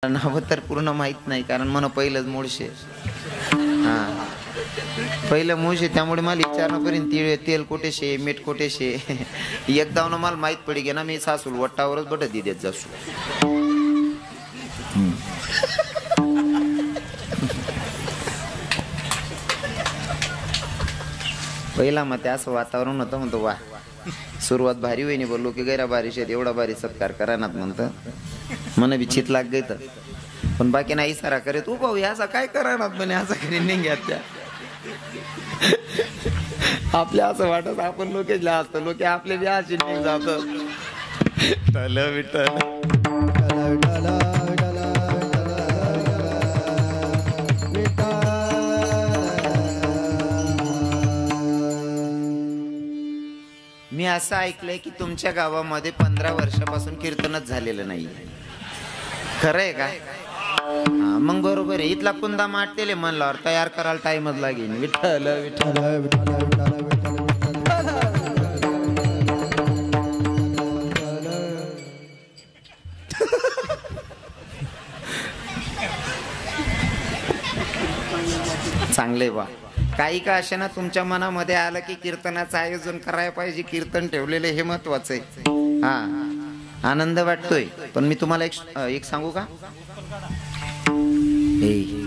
नाव तर पूर्ण माहित नाही, कारण मन पहिलंच मूळशे. हा, पहिलं मूळशे, त्यामुळे मला विचारणं तेल कोठे शे, मीठ कोठे शे. एकदा मला माहित पडी गे ना, मी सासूल वट्टावरच बट देत जासू. पहिला मग ते असं वातावरण होतं, म्हणतो वा सुरुवात भारी होईनी, बोललो की गैरा बारिश आहेत, एवढा भारी सत्कार करानात म्हणतं. मन बी चित लाग गई. पण बाकी नाही सारा करे तू भाऊ असा काय करानात म्हणे, असं करी निघ्यात त्या. आपल्या असं वाटत आपण लोकेला असतो, लोक आपले बी अशी निघ जातात. मी असं ऐकलंय की तुमच्या गावामध्ये 15 वर्षापासून कीर्तनच झालेलं नाही. खरं आहे का? हा, मग बरोबर आहे. इथला कुंदा माटलेले म्हणल्यावर तयार करायला टाइमच लागेल. विठ्ठल विठ्ठल चांगले बा. काही का असे ना, तुमच्या मनामध्ये आलं की कीर्तनाचं आयोजन करायला पाहिजे, कीर्तन ठेवलेले हे महत्वाचं आहे. हा, आनंद वाटतोय. पण मी तुम्हाला एक सांगू का?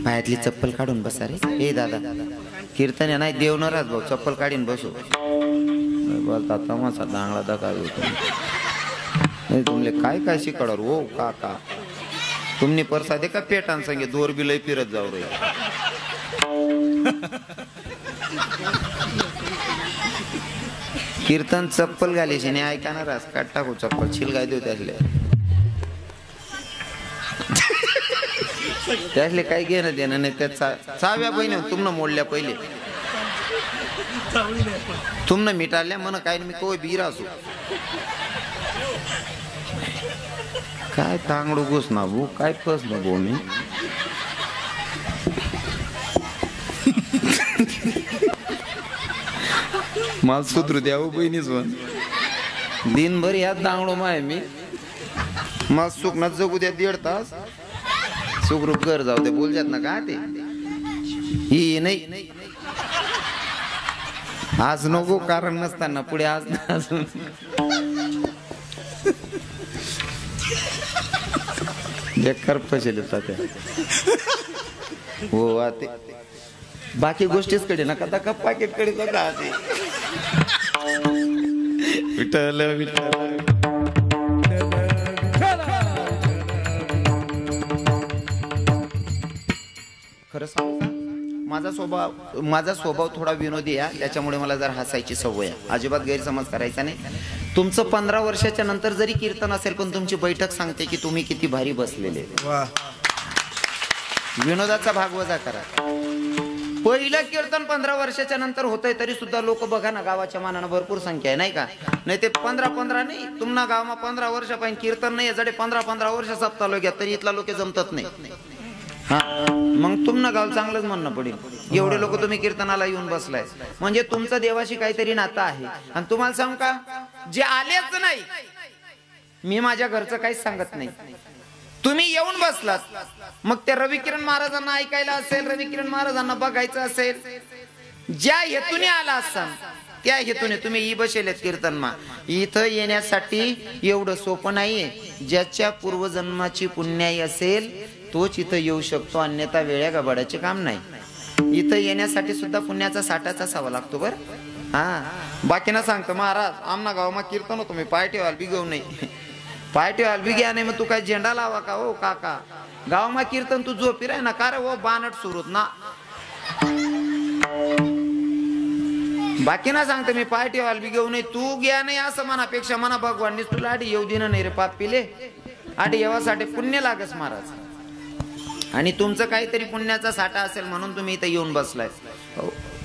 पायातली चप्पल काढून बसा रे. हे दादा, कीर्तन आहे नाही, देव न राहत भाऊ, चप्पल काढून बसू. बोलता तमासा डांगळा दका तुमले काय काय शिकवणार हो काका. तुमनी परसा दे का पेटान संगे दोर बी लय फिरत जाऊ रे. कीर्तन चप्पल घालीशी नाही ऐका रास काट टाकू चप्पल छिलगाय देऊ त्यासले काही घेणं देणं नाही. त्या चाव्या बहिणी तुमनं मोडल्या, पहिले तुमनं मिटाळल्या म्हण काय मी कोय बीरा असू काय तांगडू घुस ना भू काय फस ना भू. मी मला सुधरू द्या हो बहिणीच दिनभर यात दांगडो माय. मी मग सुखनात जगू द्या 1.5 तास, सुखरूप घर जाऊ दे. बोलतात ना का ते ही नाही आज नको, कारण नसताना पुढे आज बेकार पैसे देतात त्या. हो ते बाकी गोष्टीच कडे नका का पाकिट कडे जाते. विठ्ठल विठ्ठल खरं सांगू का, माझा स्वभाव थोडा विनोदी आहे, त्याच्यामुळे मला जर हसायची सवय आहे. अजिबात गैरसमज करायचा नाही. तुमचं 15 वर्षाच्या नंतर जरी कीर्तन असेल, पण तुमची बैठक सांगते की तुम्ही किती भारी बसलेले. विनोदाचा भाग वजा करा. पहिलं कीर्तन 15 वर्षाच्या नंतर होतंय, तरी सुद्धा लोक बघा ना, गावाच्या मानानं भरपूर संख्या आहे नाही का. नाही ते 15 नाही, तुम्हाला गावात 15 वर्षापासून कीर्तन नाही, जडे 15 वर्ष सप्ताह घ्या तरी इथला लोक जमतात नाही. हा, मग तुमनं गाव चांगलंच म्हणणं पडेल. एवढे लोक तुम्ही कीर्तनाला येऊन बसलाय म्हणजे तुमचं देवाशी काहीतरी नातं आहे. आणि तुम्हाला सांगू का, जे आलेच नाही, मी माझ्या घरचं काहीच सांगत नाही, तुम्ही येऊन बसलात, मग ते रविकिरण महाराजांना ऐकायला असेल, रविकिरण महाराजांना बघायचं असेल, ज्या हेतूने आला असाल त्या हेतूने तुम्ही ई बसेलेत कीर्तन मा. इथं येण्यासाठी एवढं सोपं नाहीये. ज्याच्या पूर्वजन्माची पुण्याई असेल तोच इथं येऊ शकतो, अन्यथा वेळ्या गबाडाचे काम नाही. इथं येण्यासाठी सुद्धा पुण्याचा साठाच असावा लागतो बर. हा, बाकीना सांगतो महाराज आमना गाव मा कीर्तन होतो, मी पाय ठेवाल बी घेऊ नाही. पाय ठेवाल बी घ्या नाही, मग तू काय झेंडा लावा का हो काका. गाव मा कीर्तन तू झोपी राह ना का रे हो बानट सुरूत ना. बाकी ना सांगतो मी पाय ठेवाल बी घेऊ नाही, तू घ्या नाही असं मनापेक्षा मना भगवान तुला आधी येऊ देणं नाही रे पाप पिले. आधी येवासाठी पुण्य लागस महाराज. आणि तुमचं काहीतरी पुण्याचा साठा असेल म्हणून तुम्ही इथं येऊन बसलाय.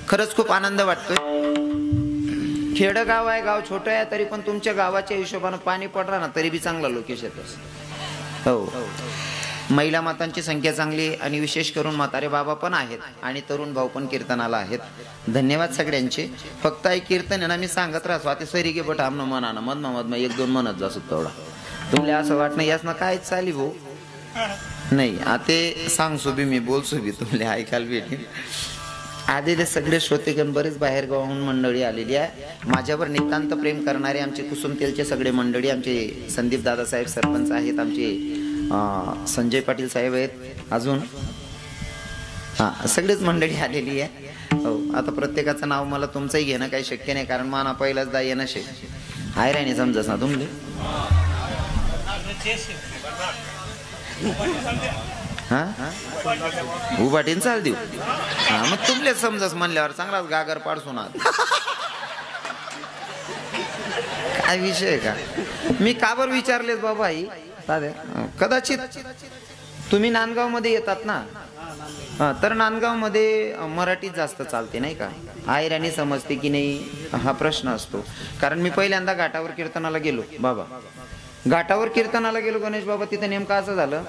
खरंच खूप आनंद वाटतोय. खेडगाव आहे, गाव छोटं आहे, तरी पण तुमच्या गावाच्या हिशोबानं पाणी पडला ना तरी बी चांगला लोकेशन. हो, महिला मातांची संख्या चांगली आणि विशेष करून म्हातारे बाबा पण आहेत आणि तरुण भाऊ पण कीर्तनाला आहेत. धन्यवाद सगळ्यांचे. फक्त एक कीर्तन आहे ना, मी सांगत राहा स्वाती सरी गे बट आमनं मनानं मधमा 1-2 म्हणत जासू तेवढा. तुमले असं वाटणं यास ना काय चाली भाऊ नाही आता सांगसो बी मी बोलसो बी तुमले ऐकायला भेटेल. आलेले सगळे श्रोतेगण बरेच बाहेर गावाहून मंडळी आलेली आहे. माझ्यावर नितांत प्रेम करणारे आमचे कुसुम तेलचे सगळे मंडळी, आमचे संदीप दादासाहेब सरपंच आहेत, आमचे संजय पाटील साहेब आहेत, अजून सगळेच मंडळी आलेली आहे. हो, आता प्रत्येकाचं नाव मला तुमचंही घेणं काही शक्य नाही, कारण माना पहिलाच दा येणं शे आहे राणी समजस ना तुमले. उभाटीन चाल देऊ. मग तुमलेच समजस म्हणल्यावर चांगलाच गागर पाडसून काय विषय का. मी काबर विचारलेच बाबा आई दादा, कदाचित तुम्ही नांदगाव मध्ये येतात ना, तर नांदगाव मध्ये मराठी जास्त चालते नाही का, आयराणी समजते की नाही हा प्रश्न असतो. कारण मी पहिल्यांदा घाटावर कीर्तनाला गेलो बाबा, घाटावर कीर्तनाला गेलो गणेश बाबा, तिथे नेमकं असं झालं,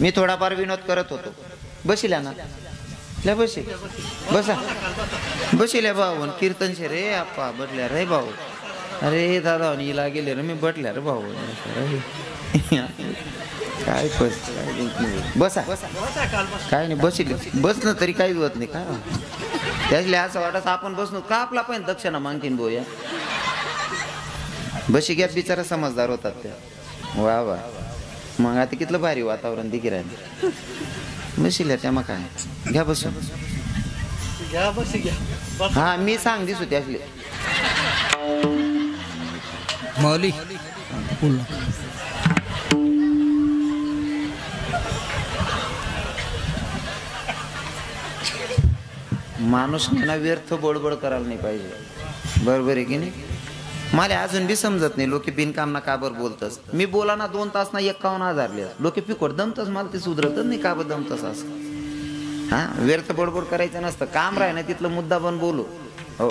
मी थोडाफार विनोद करत होतो. बसिल्या ना बशी बसा बसिल्या भाऊ कीर्तन शे रे आप्पा बटल्या रे भाऊ, अरे दादा हिला गेले रे मी बटल्या रे भाऊ. काय बसा काय नाही बसिले बसणं तरी काही होत नाही का, त्याच्याले असं वाटत आपण बसलो का आपला पण दक्षिणा मागतीन भाऊ. या बशी घ्या बिचारा समजदार होतात त्या. वा वा, मग आता कितलं भारी वातावरण दिकी राहिले. बसिल्या त्या मग काय घ्या बसून घ्या बस घ्या. हा मी सांग दिसू त्यातले मौली माणूस ना व्यर्थ बोडबोड करायला नाही पाहिजे, बरोबर आहे की नाही. मला अजून बी समजत नाही लोक बिनकामना काबर बोलतस. मी बोला ना 2 तास ना 51,000 लिहा लोक पिकोट दमतस, मला ते सुधरतच नाही काबर दमतस असं. हा व्यर्थ बोडबोड करायचं नसतं, काम राही ना तिथलं मुद्दा पण बोलू. हो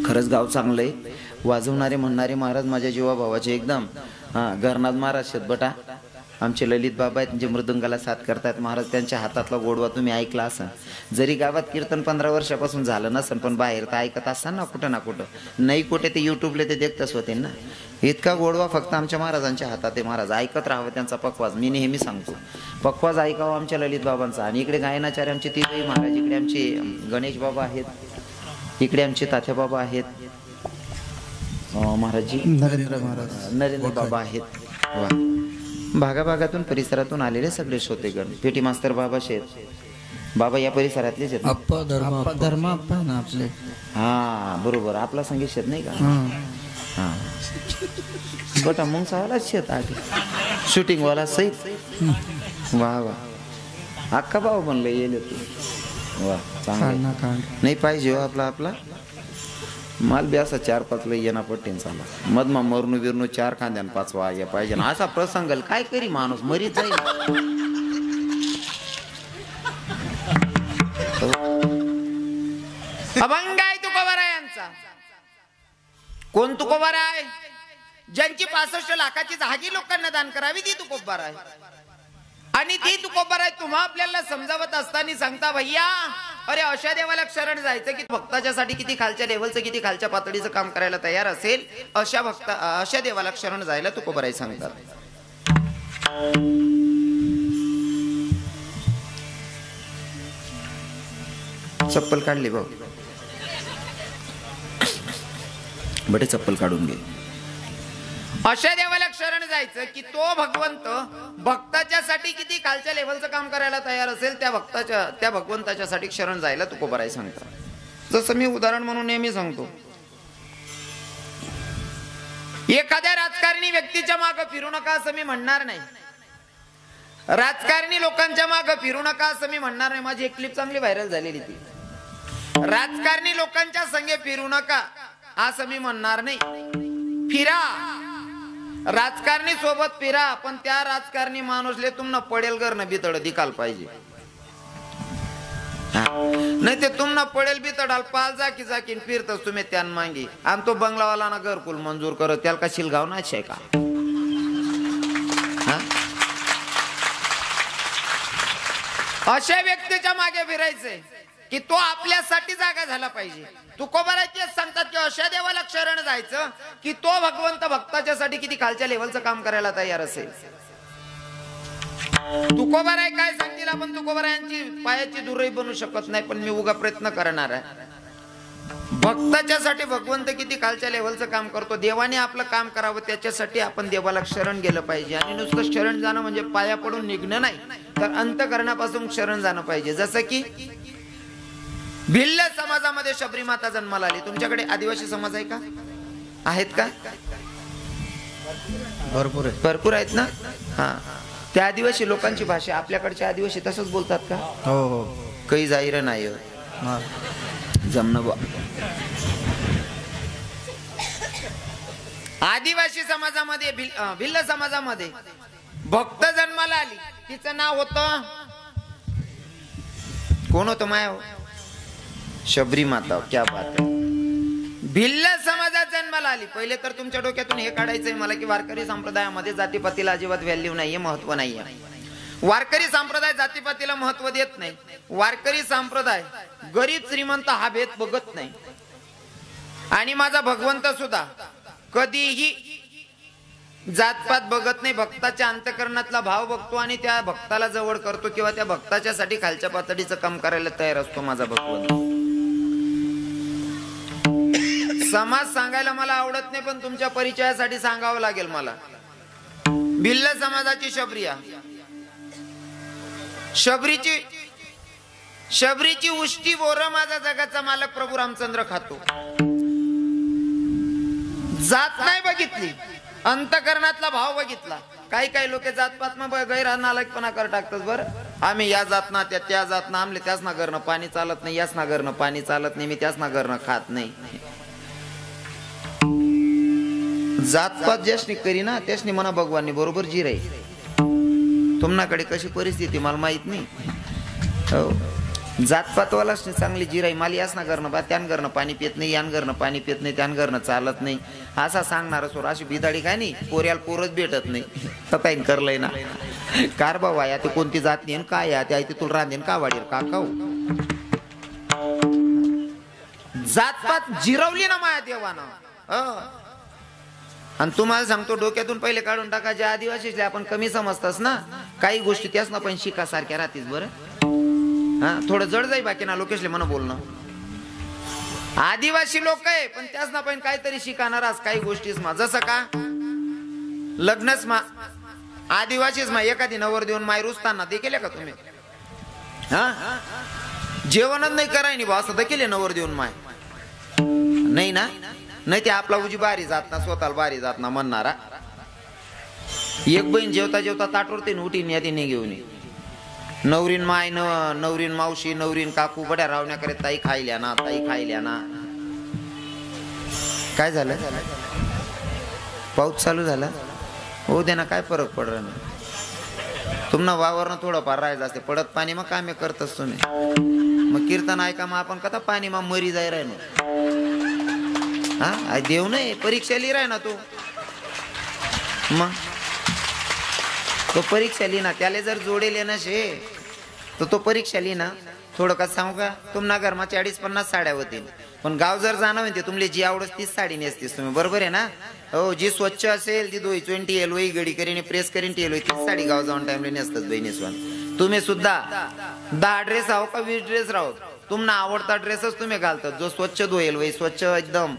खरंच गाव चांगलं आहे, वाजवणारे म्हणणारे महाराज माझ्या जीवा भावाचे एकदम. घरनाथ महाराज शेतबटा आमचे ललित बाबा आहेत, जे मृदुंगाला साथ करतात महाराज, त्यांच्या हातातला गोडवा तुम्ही ऐकला असाल. जरी गावात कीर्तन 15 वर्षापासून झालं नसेल, पण बाहेर तर ऐकत असाल ना कुठं ना कुठं, नाही कुठे ते युट्यूबला ते देखतच होते ना. इतका गोडवा फक्त आमच्या महाराजांच्या हातात आहे. महाराज ऐकत राहावं त्यांचा पकवाज. मी नेहमी सांगतो पकवाज ऐकावं आमच्या ललित बाबांचा. आणि इकडे गायनाचार्य आमचे तिघही महाराज, इकडे आमचे गणेश बाबा आहेत, इकडे आमचे तात्या बाबा आहेत, महाराजजी नरेंद्र बाबा आहेत. वा, भागाभागातून परिसरातून आलेले सगळे श्रोतेगण. पेटी मास्तर बाबा शेत बाबा या परिसरातलेच आहेत. अप्पा धर्म अप्पा ना आपले. हा बरोबर, आपला संगीत शेत नाही का. हा बटा मग सावालाच शेत आधी शूटिंग वाला सहित. वा वा, अक्का भाऊ म्हणलं येईल तू. वा चांगला नाही पाहिजे हो आपला आपला माल बी असा 4-5 लई येणा पट्टीन चाला, मधमा मरणू बिरणू 4 खांद्यान 5 वाग्या पाहिजे ना असा प्रसंग. काय करी माणूस मरीत जाईल. अभंग आहे तुकोबारा यांचा. कोण तुकोबारा आहे? ज्यांची 65 लाखाची जहागी लोकांना दान करावी ती तुकोबारा आहे. आणि ती तुकोबारा आहे तुम्हा आपल्याला समजावत असताना सांगता भैया, अरे अशा देवाला शरण जायचं की भक्ताच्यासाठी किती खालच्या लेवलचं किती खालच्या पातळीचं काम करायला तयार असेल, अशा देवाला शरण जायला तुकोबाराई सांगतात. चप्पल काढली भाऊ, बटे चप्पल काढून घे. अशा देवाला शरण जायचं की तो भगवंत भक्ताच्यासाठी किती खालच्या लेवलचं काम करायला तयार असेल, त्या भगवंताच्यासाठी शरण जायला तुकोबाराई सांगतात. जसं मी उदाहरण म्हणून नेहमी सांगतो, एखाद्या राजकारणी व्यक्तीच्या मागे फिरू नका असं मी म्हणणार नाही, राजकारणी लोकांच्या मागे फिरू नका असं मी म्हणणार नाही. माझी एक क्लिप चांगली व्हायरल झालेली ती, राजकारणी लोकांच्या संगे फिरू नका असं मी म्हणणार नाही. फिरा, राजकारणी सोबत फिरा, पण त्या राजकारणी माणूसले तुमना पडेल घर न बितड दिकाल पाहिजे. नाही ते तुमना पडेल बितडाल पाल जाकी जाकीन फिरतच तुम्ही त्यान मांगी. आणि तो बंगलावाला ना घरकुल मंजूर करत, त्याला का शिलगाव नाच आहे का. अशा व्यक्तीच्या मागे फिरायचंय की तो आपल्यासाठी जागा झाला पाहिजे. तुकोबाराचे सांगतात की अशा देवाला शरण जायचं की तो भगवंत भक्ताच्यासाठी किती खालच्या लेवलचं काम करायला तयार असेल. तुकोबाराय काय सांगतील आपण तुकोबारायांची पायाची दुरई बनू शकत नाही, पण मी उगा प्रयत्न करणार आहे. भक्ताच्यासाठी भगवंत किती खालच्या लेवलचं काम करतो. देवाने आपलं काम करावं त्याच्यासाठी आपण देवाला शरण गेलं पाहिजे. आणि नुसतं शरण जाणं म्हणजे पाया पडून निघणं नाही, तर अंतःकरणापासून शरण जाणं पाहिजे. जसं की भिल्ल समाजामध्ये शबरी माता जन्माला आली. तुमच्याकडे आदिवासी समाज आहे का? आहेत का? भरपूर आहे. भरपूर आहेत ना. हा, त्या आदिवासी लोकांची भाषा आपल्याकडचे आदिवासी तसंच बोलतात का? हो हो. काही जाहीर नाही हा. जमन बा. आदिवासी समाजामध्ये भिल्ल समाजामध्ये भक्त जन्माला आली. तिचं नाव होतं, कोण होतं माया? शबरी माता. क्या बात आहे. भिल्ल समाजात जन्माला आली. पहिले तर तुमच्या डोक्यातून हे काढायचंय मला की वारकरी संप्रदायामध्ये जातीपातीला अजिबात व्हॅल्यू नाहीये, महत्व नाहीये. वारकरी संप्रदाय जातीपातीला महत्व देत नाही. वारकरी संप्रदाय गरीब श्रीमंत हा भेद बघत नाही. आणि माझा भगवंत सुद्धा कधीही जातपात बघत नाही. भक्ताच्या अंतःकरणातला भाव बघतो आणि त्या भक्ताला जवळ करतो, किंवा त्या भक्ताच्यासाठी खालच्या पातळीचं काम करायला तयार असतो माझा भगवंत. समाज सांगायला मला आवडत नाही, पण तुमच्या परिचयासाठी सांगावं लागेल मला. भिल्ल समाजाची शबरिया, शबरीची उष्टी बोर माझा जगाचा मालक प्रभू रामचंद्र खातो. जात नाही बघितली, अंतःकरणातला भाव बघितला. काही लोक जातपात मग गैरनालायकपणा कर टाकतात. बरं आम्ही या जात ना त्या जात ना, आमले त्याच ना घरनं पाणी चालत नाही, याच ना घरनं पाणी चालत नाही, मी त्याच ना घरनं खात नाही. जातपात ज्यासनी करी ना त्यासनी म्हणा भगवाननी बरोबर जिराई. तुम्हाकडे कशी परिस्थिती मला माहित नाही. हो, जातपातवाला चांगली जिराई. मला याच ना घरनं बा त्यान घरनं पाणी पित नाही, यान घरनं पाणी पित नाही, त्यान घरनं चालत नाही, असा सांगणार सोर. अशी बिदाडी काय नाही, पोऱ्याला पोरच भेटत नाही. तताईन करलंय ना कार बाबा, या ते कोणती जात नाही काय या ते तुला रांधेन का वाढेल का खाऊ. जातपात जिरवली ना माया देवानं. आणि तुम्हाला सांगतो, डोक्यातून पहिले काढून टाका, ज्या आदिवासी आपण कमी समजतास ना, काही गोष्टी त्याच ना पण शिकासारख्या राहतीस. बरं हा, थोडं जड जाई बाकी ना लोकेशले म्हणा बोलणं. आदिवासी लोक आहे पण त्याच ना पण काहीतरी शिकाणार आज काही गोष्टीच मा. जसं का लग्नच मा आदिवासीच मा एखादी नवर देऊन माय रुसताना ते केले का तुम्ही? हा, जेवणच नाही करायनी बा असं केले नवर देऊन माय नाही ना. नाही ते आपला उजी बारी जात ना, स्वतःला बारी जात ना म्हणणारा. एक बहीण जेवता जेवता ताटवरते उठीन या तिने घेऊन नवरीन माय नवरीन मावशी नवरीन काकू बड्या रावण्या करे, ताई खायल्या ना, ताई खायल्या ना. काय झालं? पाऊस चालू झाला हो दे ना, काय फरक पड रहा नाही. तुम्हाला वावरनं थोडं फार राहायचं असते, पडत पाणी मग कामे करतच तुम्ही. मग कीर्तन ऐका मग आपण कथा पाणी मग मरी जाय राहिनो. हा, देव नाही परीक्षा लिहि राय ना तू. मग तो परीक्षा लिहिना, त्याला जर जोडेल नशे तर तो परीक्षा लिहिना. थोडं का सांगू का, तुम्हाला घरमा 40-50 साड्या होतील, पण गाव जर जाणं म्हणते तुमले जी आवडत तीच साडी नेसतीस तुम्ही. बरोबर आहे ना? हो, जी स्वच्छ असेल ती धुई चोंटी येल वही गडी करीने प्रेस करीन टेल होई तीच साडी गाव जाऊन टाइमला नेसतात बहिणीसवान. तुम्ही सुद्धा 10 ड्रेस राहो का 20 ड्रेस राहो, तुम्हाला आवडता ड्रेसच तुम्ही घालतात. जो स्वच्छ धुएल वही स्वच्छ एकदम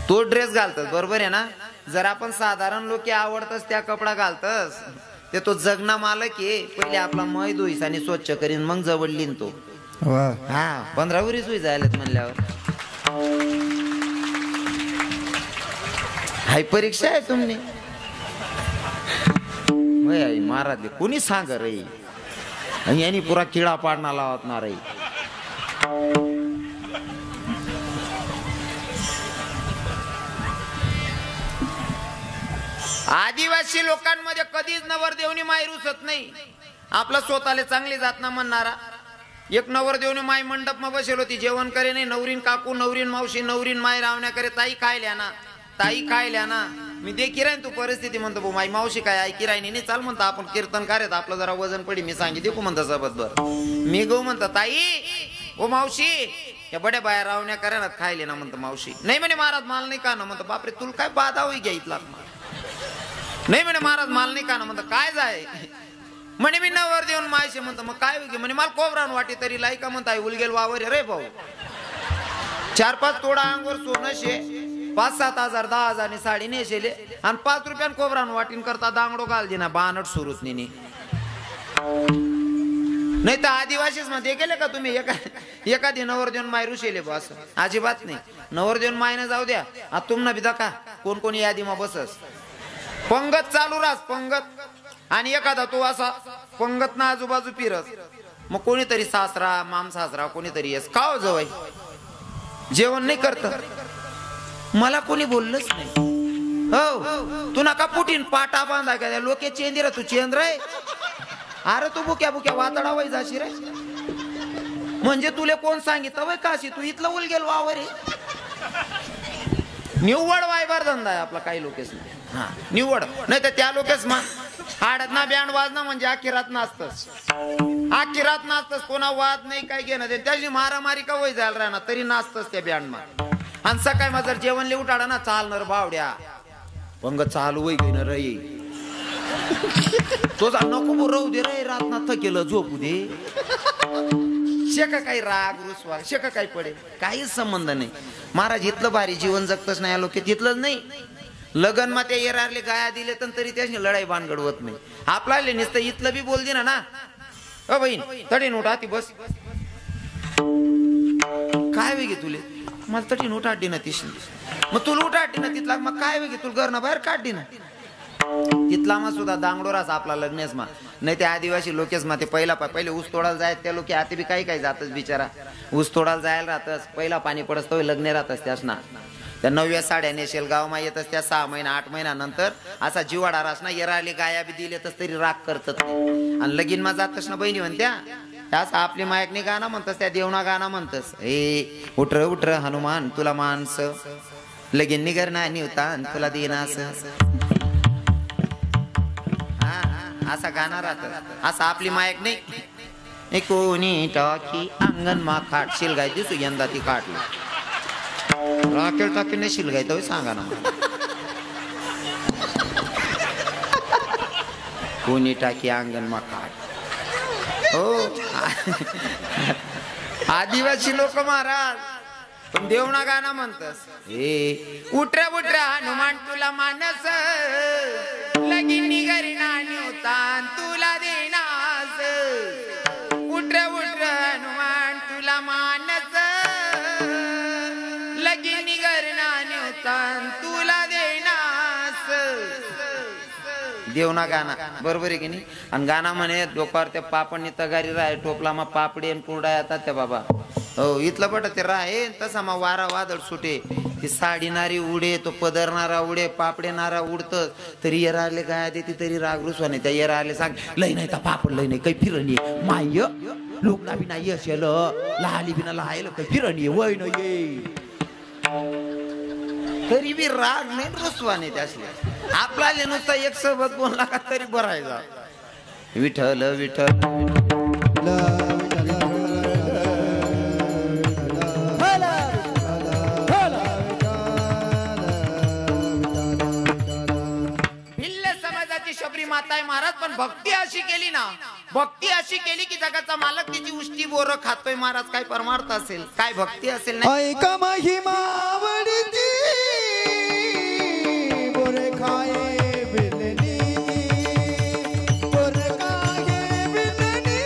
तो ड्रेस घालतात. बरोबर आहे ना? जर आपण साधारण लोक आवडतच त्या कपडा घालतस ते तो जगना मालक आहे. पहिले आपला मय धुईस आणि स्वच्छ करीन मग जवळ लिन तो. हा, 15 वरीच होई जायला म्हणल्यावर हाय परीक्षा आहे तुम्ही. महाराज कोणी सांग रे, यांनी पुरा किडा पाडणा लावणार रे. आदिवासी लोकांमध्ये कधीच नवरदेवनी माय रुसत नाही. आपला स्वतःला चांगली जात ना म्हणणारा एक नवरदेवनी माय मंडप मा बसेल होती, जेवण करे नाही. नवरीन काकू नवरीन मावशी नवरीन माय रावण्या करे, ताई खायल्या ना, ताई खायल्या ना. मी देखी राहीन तू परिस्थिती म्हणतो भाऊ माई मावशी काय ऐकी राहिनी नाही. चाल म्हणता आपण कीर्तन करायत, आपलं जरा वजन पडी. मी सांगितले को म्हणता सबतभर. मी गो म्हणता ताई ओ मावशी या बड्या बाया रावण्या करे ना खायले ना. म्हणतो मावशी नाही म्हणे महाराज माल नाही का ना. म्हणतो बापरे तुला काय बाधा होई घ्या इथला. नाही म्हणे महाराज माल नाही का ना. म्हणतो काय जाय म्हणे मी नवर देऊन मायशे म्हणतो मग काय होईल म्हणे मला कोबरान वाटी तरी लाई का म्हणताय उलगेल वावर रे भाऊ 4-5 तोडा अंगवर सोनं शे 5-7 हजार 10,000 ने साडी नेशेले आणि 5 रुपयान कोबरान वाटीन करता दांगडो घाल दे ना बानट सुरूच नेनी नाही तर आदिवासीच मध्ये गेले का तुम्ही एखादी नवर देऊन माय रुशेले बस अजिबात नाही नवर देऊन मायने जाऊ द्या आता तुम्हाला बिदा का कोण कोणी यादी मा बसस पंगत चालू रास पंगत आणि एखादा तो असा पंगत ना आजूबाजू फिरस मग कोणीतरी सासरा माम सासरा कोणीतरी येस खाव जवळ जेवण नाही करत मला कोणी बोललंच नाही हो तू नका पुटीन पाटा बांधा का लोके चेंदिरा तू चेंद्र आहे अरे तू बुक्या बुक्या वातडा वय जाशी रे म्हणजे तुले कोण सांगितलं वय काशी तू इथलं उल गेल वावर निव्वड वायबार धंदा आहे आपला काही लोकेस हा निव्वड नाही तर त्या लोकेस मा हाडत ना बँड वाजना म्हणजे आखी रात नाचतस आखी रात नाचतस कोणा वाद नाही काय घेणं ते त्याची मारामारी का वय जायला राहणार तरी नाचतस त्या बँड मा आणि सकाळी मग जर जेवण लिहून टाळा ना चालणार बावड्या पंग चालू वय घेणं रई तो नको राहू दे रे रात ना थकेलं झोपू दे शेका काही राग रुसवा शेका काही पडे काहीच संबंध नाही महाराज इथलं भारी जीवन जगतच नाही लोक तिथलंच नाही लगन मा ते येरारले गाया दिले तर तरी त्याची लढाई भानगडवत नाही आपला नुसतं इथलं बी बोल दे ना अ बहीण तडीन उठा ती बस काय वेगे तुले मला तडीन उठा ना तिश मग तुला उठा ना तिथला मग काय वेगे तुला घरनं बाहेर काढ ना तिथला मग सुद्धा दांगडोराच आपला लग्नेस मा नाही ते आदिवासी लोकेस मा ते पहिले ऊस तोडायला जायत त्या लोक आता बी काही जातच बिचारा ऊस तोडायला जायला राहतस पहिला पाणी पडत तो लग्न राहतस त्यास ना त्या 9व्या साड्या नेशेल गाव मा येतस त्या 6 महिना 8 महिन्यानंतर असा जीवाडा रास ना येराले गाया बी दिलेतच तरी राग करतात आणि लगीन मा जातस ना बहिणी म्हणत्या त्यास आपली मायकनी गाणं म्हणतस त्या देवना गाणं म्हणतस ए उठर हनुमान तुला माणस लगीन निगर ना निवता तुला देनास असा गाणं राहत असं आपली मायक नाही कोणी टाकी अंगण मा खाट शिलगाय दिसू यंदा ती काटली राखेल टाकी नाही शिलगाय तर सांगा ना कोणी टाकी अंगण मा खाट हो आदिवासी लोक महाराज पण देवना गाणं म्हणतस हे उठऱ्या हनुमान तुला मानस लगीन निगरी नाणी होता तुला देनास उठऱ्या हनुमान तुला मानस लगीन निगरी नाणी होता तुला देनास देवना गाणं बरोबर आहे की नाही आणि गाणं म्हणे डोक्यावर त्या पापडनी तगारी राय टोपला मग पापडी आणि कुरडा येतात त्या बाबा हो इथलं बट ते राहे तसा मग वारा वादळ सुटे ती साडीनारी उडे तो पदरणारा उडे पापडेनारा उडत तरी येराले गाया देते तरी राग रुसवा नाही त्या येराले सांग लई नाही तर पापड लई नाही काही फिरणी माय लोकना बी नाही असेल लहाली बिना लहायला काही फिरणी वय नाही तरी बी राग नाही रुसवा नाही त्यासले आपला नुसता एक सोबत बोलला का तरी बरायचा विठ्ठल विठ्ठल शबरी माता आहे महाराज पण भक्ती अशी केली की जगाचा मालक तिची उष्टी बोरं खातोय महाराज काय परमार्थ असेल काय भक्ती असेल नाही ऐका महिमा आवडती बोरे खाये बिलनी बोरे खाये बिलनी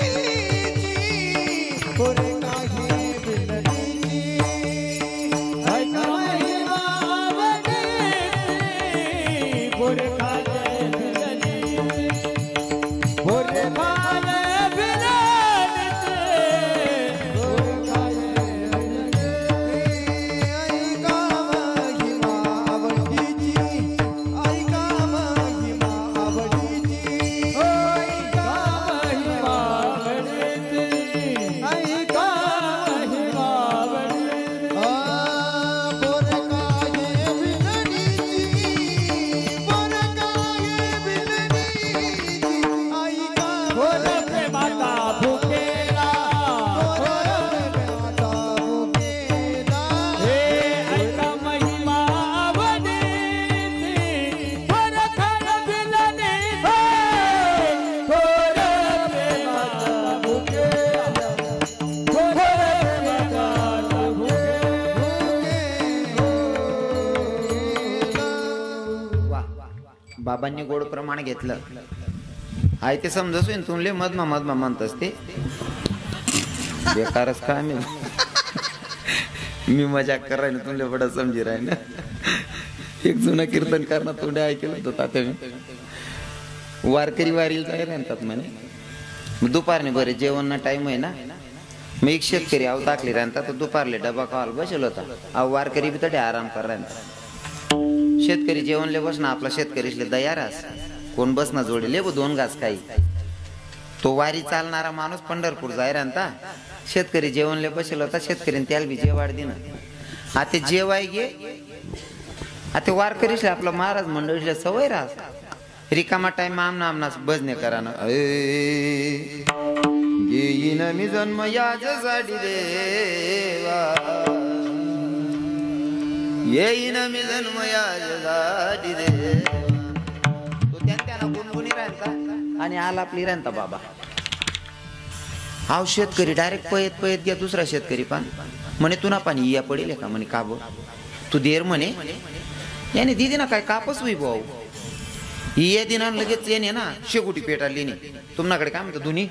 बोरे खाये बिलनी ऐका महिमा आवडती बोरे खाये बाबांनी गोड प्रमाण घेतलं आहे ते समजस तुमले मधमा मधमा म्हणतस ते बेकारच का मी मजाक कराय ना तुमले बडा समजी राय ना एक जुना कीर्तन करणार थोडे ऐकलं होतं तात्या मी वारकरी वारीला जायला म्हणतात म्हणे मग दुपारने बरे जेवण टाइम आहे ना मग एक शेतकरी आव टाकली राहतात तर दुपारले डबा खावायला बसेल होता अहो वारकरी बी तडे आराम कर शेतकरी जेवणले बस ना आपला शेतकरीले दयारास कोण बस ना जोडले व 2 घास काही तो वारी चालणारा माणूस पंढरपूर जाय राहता शेतकरी जेवणले बसेल होता शेतकरी त्याला बी जेवाड दिन आता जेवाय गे आता वारकरीले आपला महाराज मंडळीला सवय राहत रिकामा टाइम आमनास भजने करा ना येईन मी जन्म याच्यासाठी देवा येईन मी जन्म याच्यासाठी देवा तो त्यांना गुणगुणी राहता आणि आलापली राहता बाबा हाव शेतकरी डायरेक्ट पयत पयत घ्या दुसरा शेतकरी पान म्हणे तुना पाणी या पडेल का म्हणे का बो तू देर म्हणे याने दिदी ना काय कापस होई भाऊ ये दिना लगेच येणे ना शेकोटी पेटाळली नाही तुमच्याकडे काय म्हणतो दोन्ही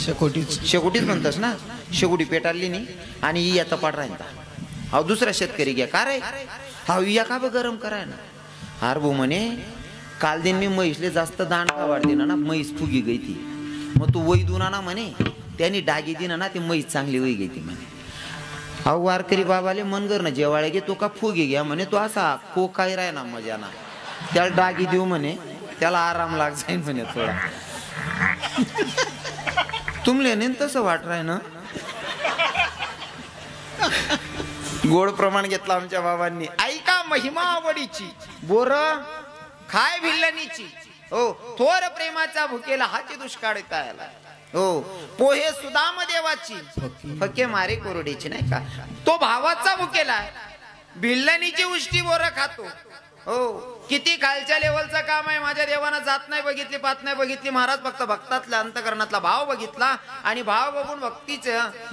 शेकोटीच म्हणतस ना शेकोटी पेटाळली नाही आणि ही आता पाड राहता अहो दुसरा शेतकरी घ्या का रे हा या का ब गरम कराय ना हार भाऊ म्हणे काल दिन मी म्हैसले जास्त दाण का वाढ दिना ना म्हैस फुगी गई ती मग तू वै दुना ना म्हणे त्यांनी डागी दिना ना ती म्हैस चांगली वै गई ती म्हणे अहो वारकरी बाबाले मनगर ना जेवाळे घे तो का फुगी घ्या म्हणे तो असा को काय राय ना मजा ना त्याला डागी देऊ म्हणे त्याला आराम लाग जाईल म्हणे थोडा तुमले ने तसं वाट राय ना गोड प्रमाण घेतला आमच्या बाबांनी ऐका महिमा आवडीची बोर खाय भिल्लनीची हो थोर प्रेमाचा भुकेला हाची दुष्काळ कायला हो पोहे सुदाम देवाची फके मारे कोरडीची नाही का तो भावाचा भुकेला भिल्लनीची उष्टी बोर खातो हो किती खालच्या लेवलचं काम आहे माझ्या देवानं जात नाही बघितली पात नाही बघितली महाराज फक्त भक्तातल्या अंतकरणातला भाव बघितला आणि भाव बघून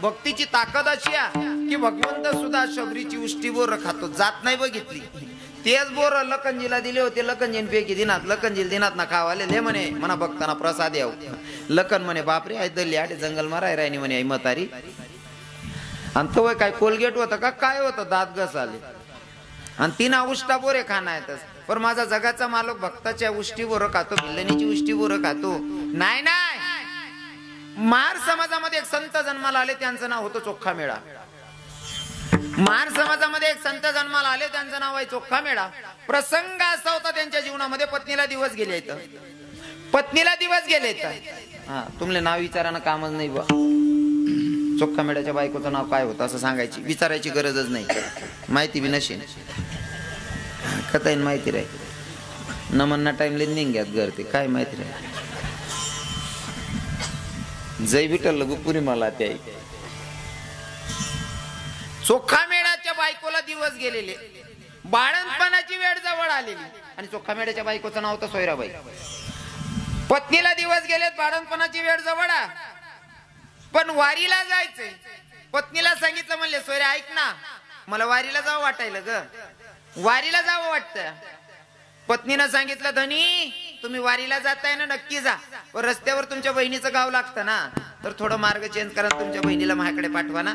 भक्तीची ताकद अशी आहे की भगवंत सुद्धा शबरीची उष्टी बोर खातो जात नाही बघितली तेच बोर लखनजीला दिले होते लखनजीन पैकी दिनात लखनजील दिनात ना खावाले ले म्हणे म्हणा भक्तांना प्रसाद याव लखन म्हणे बापरे आई दल्ली आटे जंगल माराय राहिनी म्हणे आई म्हातारी आणि तो काय कोलगेट होतं का काय होतं दात घस आले आणि 3 उष्टा बोरे खाना येतस पण माझा जगाचा मालक भक्ताच्या उष्टी बोर खातो भिल्लनीची उष्टी बोर खातो नाही नाही मार समाजामध्ये एक संत जन्माला आले त्यांचं नाव होतं चोखा मेळा मार समाजामध्ये एक संत जन्माला आले त्यांचं नाव आहे चोखा मेळा प्रसंग असा होता त्यांच्या जीवनामध्ये पत्नीला दिवस गेले हा तुमले नाव विचारानं कामच नाही बा चोखा मेळ्याच्या बायकोचं नाव काय होतं असं सांगायची विचारायची गरजच नाही माहिती बी नशीन कथाईन माहिती राहील नमन्ना टाइमले निघ्यात करते काय माहिती राहील जय विठ्ठल गुपुरी मला त्या चोखा मेळ्याच्या बायकोला दिवस गेलेले बाळंतपणाची वेळ जवळ आलेली आणि चोखा मेळ्याच्या बायकोचं नाव होतं सोयराबाई पत्नीला दिवस गेलेत बाळंतपणाची वेळ जवळ पण वारीला जायचंय पत्नीला सांगितलं म्हणले सोयरे ऐक ना मला वारीला जावं वाटायला ग वारीला जावं वाटतं पत्नीनं सांगितलं धनी तुम्ही वारीला जाताय ना नक्की जा रस्त्यावर तुमच्या बहिणीचं गाव लागतं ना तर थोडं मार्ग चेंज करा तुमच्या बहिणीला माझ्याकडे पाठवा ना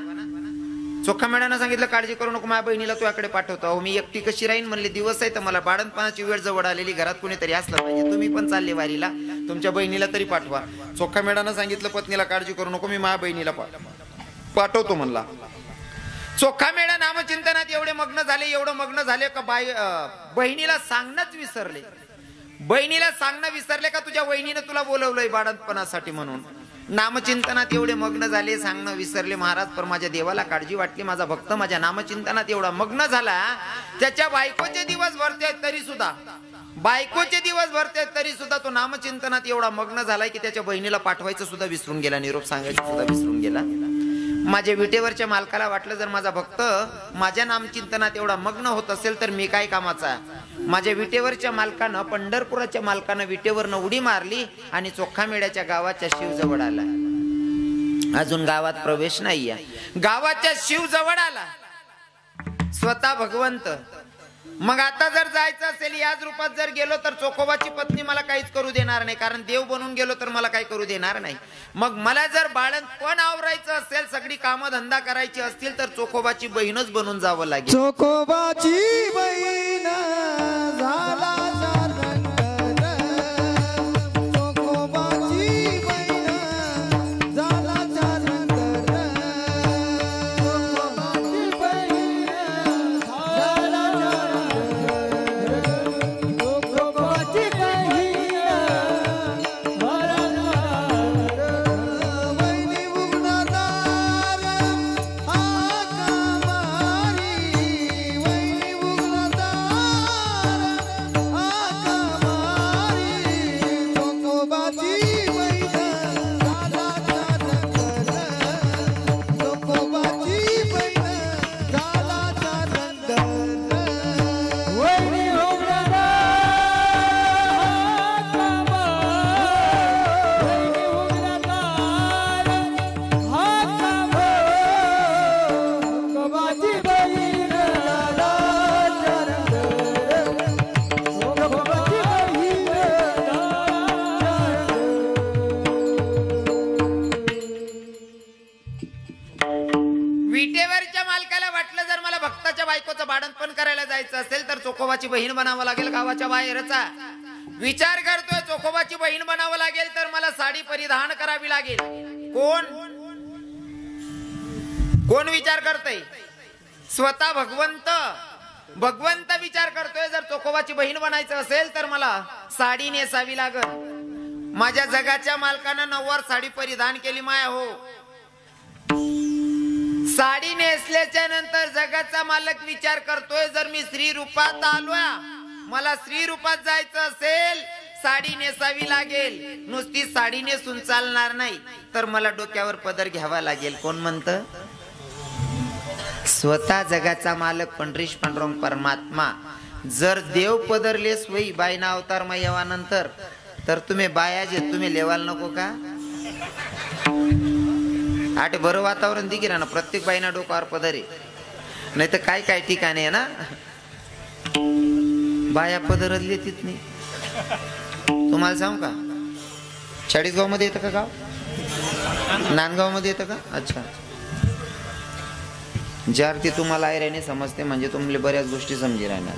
चोखा मेळ्यानं सांगितलं काळजी करू नको माझ्या बहिणीला तुझ्याकडे पाठवतो मी एकटी कशी राहीन म्हणले दिवस आहे तर मला बाळंतपणाची वेळ जवळ आलेली घरात कोणीतरी असलं पाहिजे तुम्ही पण चालले वारीला तुमच्या बहिणीला तरी पाठवा चोखा मेळ्यानं सांगितलं पत्नीला काळजी करू नको मी माझ्या बहिणीला पाठवतो म्हणला चोखा मेळा नामचिंतनात एवढं मग्न झाले का बहिणीला सांगणंच विसरले बहिणीला सांगणं विसरले का तुझ्या वहिनीने तुला बोलवलंय बाळंतपणासाठी म्हणून नामचिंतनात एवढे मग्न झाले सांगणं विसरले महाराज पण माझ्या देवाला काळजी वाटली माझा भक्त माझ्या नामचिंतनात एवढा मग्न झाला त्याच्या बायकोचे दिवस भरते तरी सुद्धा तो नामचिंतनात एवढा मग्न झालाय की त्याच्या बहिणीला पाठवायचं सुद्धा विसरून गेला निरोप सांगायचं सुद्धा विसरून गेला माझ्या विटेवरच्या मालकाला वाटलं जर माझा भक्त माझ्या नामचिंतनात एवढा मग्न होत असेल तर मी काय कामाचा माझ्या विटेवरच्या मालकानं पंढरपुराच्या मालकानं विटेवरनं उडी मारली आणि चोखा मेळ्याच्या गावाच्या शिव जवळ आला अजून गावात प्रवेश नाहीये गावाच्या शिव जवळ आला स्वतः भगवंत मग आता जर जायचं असेल याच रूपात जर गेलो तर चोखोबाची पत्नी मला काहीच करू देणार नाही, कारण देव बनून गेलो तर मला काही करू देणार नाही. मग मला जर बाळंतपण आवरायचं असेल, सगळी कामं धंदा करायची असतील तर चोखोबाची बहीणच बनून जावं लागेल. चोखोबाची बहीण झाला विटेवरच्या मालकाला वाटलं जर मला भक्ताच्या बायकोचं बाळंतपण करायला जायचं असेल तर चोखोबाची बहीण बनावं लागेल गावाच्या बाहेरचा. विचार करतोय चोखोबाची बहीण बनावं लागेल तर मला साडी परिधान करावी लागेल. कोण कोण विचार करतोय? स्वतः भगवंत. भगवंत विचार करतोय जर चोखोबाची बहीण बनायचं असेल तर मला साडी नेसावी लागल. माझ्या जगाच्या मालकानं नववार साडी परिधान केली माया हो. साडी नेसल्याच्या नंतर जगाचा मालक विचार करतोय जर मी स्त्री रूपात आलोय, मला स्त्री रूपात जायचं असेल साडी नेसावी लागेल. नुसती साडी नेसून चालणार नाही तर मला डोक्यावर पदर घ्यावा लागेल. कोण म्हणत? स्वतः जगाचा मालक पंढरीश पांडुरंग परमात्मा. जर देव पदरलेस वही बायना अवतार येवानंतर तर तुम्ही बाया जे तुम्ही लेवाल नको का? आठ बरं वातावरण दिगी ना, प्रत्येक बाईना डोक्यावर पदर आहे. नाही तर काय काय ठिकाणी आहे ना बाया पदरच लेतीत नाही. तुम्हाला सांगू का, चाळीसगाव मध्ये येतं का गाव? नांदगाव मध्ये येतं का? अच्छा. ज्या अर्थी तुम्हाला आयराने समजते म्हणजे तुम्हाला बऱ्याच गोष्टी समजी राहणार.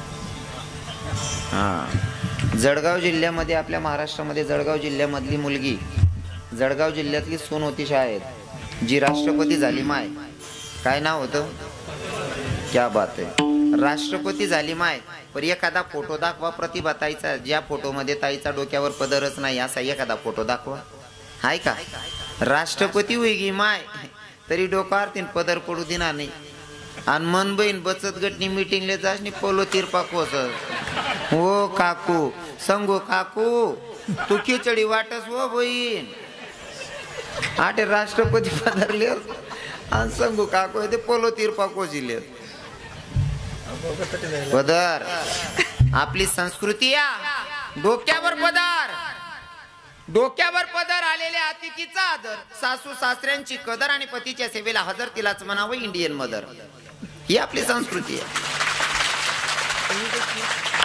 हा, जळगाव जिल्ह्यामध्ये आपल्या महाराष्ट्रामध्ये जळगाव जिल्ह्यामधली मुलगी, जळगाव जिल्ह्यातली सून होती शाळेत, जी राष्ट्रपती झाली माय. काय नाव होतं? क्या बात आहे, राष्ट्रपती झाली माय. पर एखादा फोटो दाखवा प्रतिभा ताईचा ज्या फोटोमध्ये ताईचा डोक्यावर पदरच नाही असा एखादा फोटो दाखवा. हाय का? राष्ट्रपती होईगी माय तरी डोक्यावर तीन पदर पडू देणार नाही. आणि मन बहीण बचत गटनी मीटिंगले जास नि पोलो तिरपा कोस. हो काकू संगो काकू तू खिचडी वाटस हो बहीण. आठे राष्ट्रपती पदरले आणि संगू काकू ते पोलो तिरपा कोजिले पदर. आपली संस्कृती या डोक्यावर पदर, डोक्यावर पदर आलेल्या अतिथीचा आदर, सासू सासऱ्यांची कदर आणि पतीच्या सेवेला हजर तिलाच म्हणावं इंडियन मदर. ही आपली संस्कृती आहे.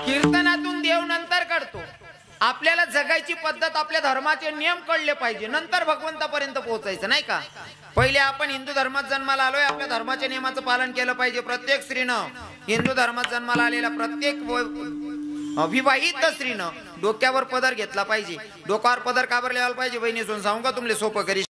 कीर्तनातून देव नंतर करतो. आपल्याला जगायची पद्धत, आपल्या धर्माचे नियम कळले पाहिजे, नंतर भगवंतापर्यंत पोहोचायचं नाही का? पहिले आपण हिंदू धर्मात जन्माला आलोय, आपल्या धर्माच्या नियमाचं पालन केलं पाहिजे. प्रत्येक स्त्रीनं, हिंदू धर्मात जन्माला आलेल्या प्रत्येक अविवाहित स्त्रीनं डोक्यावर पदर घेतला पाहिजे. डोक्यावर पदर का बरं लावायला पाहिजे? बहिणी सांगू का तुम्हाला सोपं करी